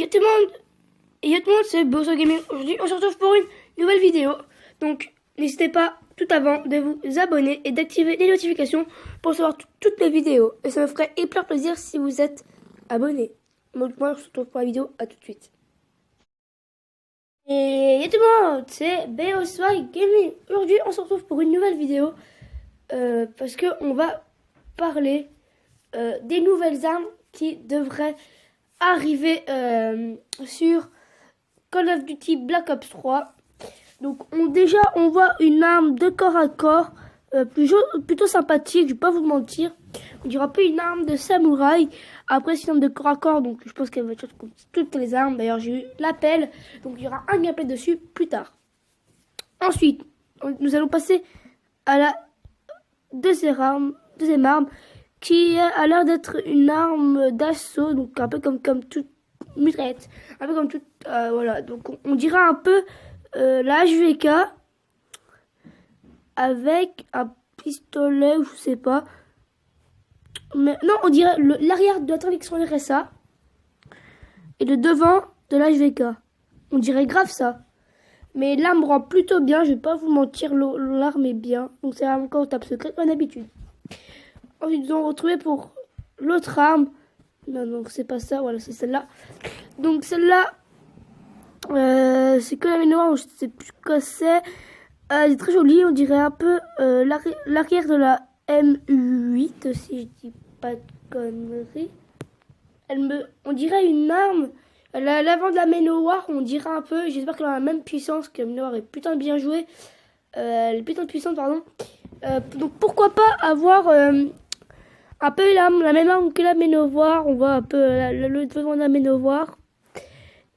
tout le monde, c'est Bozo Gaming. Aujourd'hui, on se retrouve pour une nouvelle vidéo. Donc, n'hésitez pas, tout avant, de vous abonner et d'activer les notifications pour recevoir toutes les vidéos. Et ça me ferait hyper plaisir si vous êtes abonné. Donc, moi, je se retrouve pour la vidéo. À tout de suite. Et tout le monde, c'est Bozo Gaming. Aujourd'hui, on se retrouve pour une nouvelle vidéo. Parce que on va parler des nouvelles armes qui devraient arriver sur Call of Duty Black Ops 3. Donc on voit une arme de corps à corps plutôt sympathique, je vais pas vous mentir. On dirait un peu une arme de samouraï. Après c'est une arme de corps à corps, donc je pense qu'elle va être comme toutes les armes. D'ailleurs j'ai eu l'appel, donc il y aura un gameplay dessus plus tard. Ensuite, nous allons passer à la deuxième arme qui a l'air d'être une arme d'assaut, donc un peu comme toute mitraillette, un peu comme toute voilà, donc on dirait un peu la HVK avec un pistolet ou je sais pas, mais non, on dirait l'arrière de la traduction RSA et le devant de la HVK, on dirait grave ça. Mais l'arme rend plutôt bien, je vais pas vous mentir, l'arme est bien. Donc c'est encore au tape secret comme d'habitude. Ensuite, nous allons retrouver pour l'autre arme. Non, donc c'est pas ça, voilà, c'est celle-là. Donc celle-là, c'est que la mémoire, je sais plus quoi c'est. Elle est très jolie, on dirait un peu l'arrière de la M8, si je dis pas de conneries. On dirait une arme. L'avant de la Manowar, on dirait un peu, j'espère qu'elle a la même puissance, que la Manowar est putain de bien jouée. Elle est putain de puissante, pardon. Donc pourquoi pas avoir un peu la même arme que la Manowar. On voit un peu le devant de la Manowar.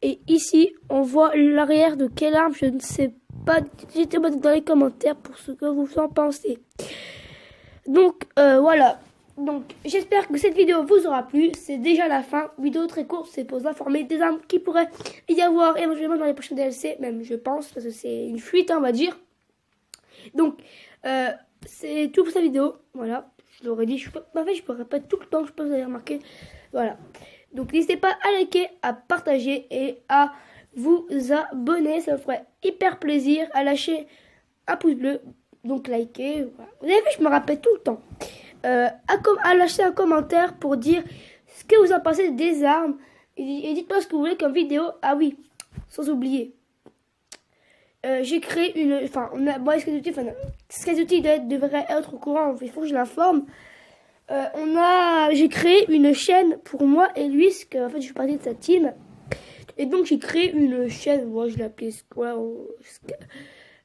Et ici, on voit l'arrière de quelle arme, je ne sais pas. Dites-moi dans les commentaires pour ce que vous en pensez. Donc voilà. Donc j'espère que cette vidéo vous aura plu. C'est déjà la fin. Vidéo très courte, c'est pour vous informer des armes qui pourraient y avoir éventuellement dans les prochains DLC. Même je pense, parce que c'est une fuite, hein, on va dire. Donc c'est tout pour cette vidéo. Voilà, je l'aurais dit. Je pourrais pas tout le temps, je pense que vous avez remarqué. Voilà. Donc n'hésitez pas à liker, à partager et à vous abonner. Ça me ferait hyper plaisir. À lâcher un pouce bleu. Donc liker. Voilà. Vous avez vu, je me rappelle tout le temps. À lâcher un commentaire pour dire ce que vous en pensez des armes et dites-moi ce que vous voulez comme vidéo. Ah oui, sans oublier, j'ai créé une, enfin on a bon, Skyzouti devrait être au courant, il faut que je l'informe. J'ai créé une chaîne pour moi et lui, parce que en fait je suis partie de sa team et donc j'ai créé une chaîne, moi je l'ai appelée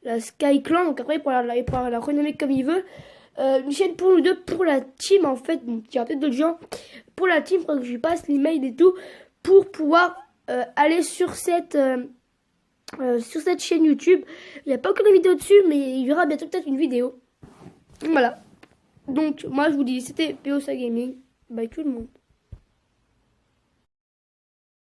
la Sky Clan, donc après pour la renommer comme il veut. Une chaîne pour nous deux, pour la team en fait. Bon, il y aura peut-être d'autres gens pour la team, faut que je lui passe l'email et tout pour pouvoir aller sur cette chaîne YouTube. Il n'y a pas encore de vidéo dessus, mais il y aura bientôt peut-être une vidéo. Voilà. Donc moi je vous dis, c'était Bozo Gaming. Bye tout le monde.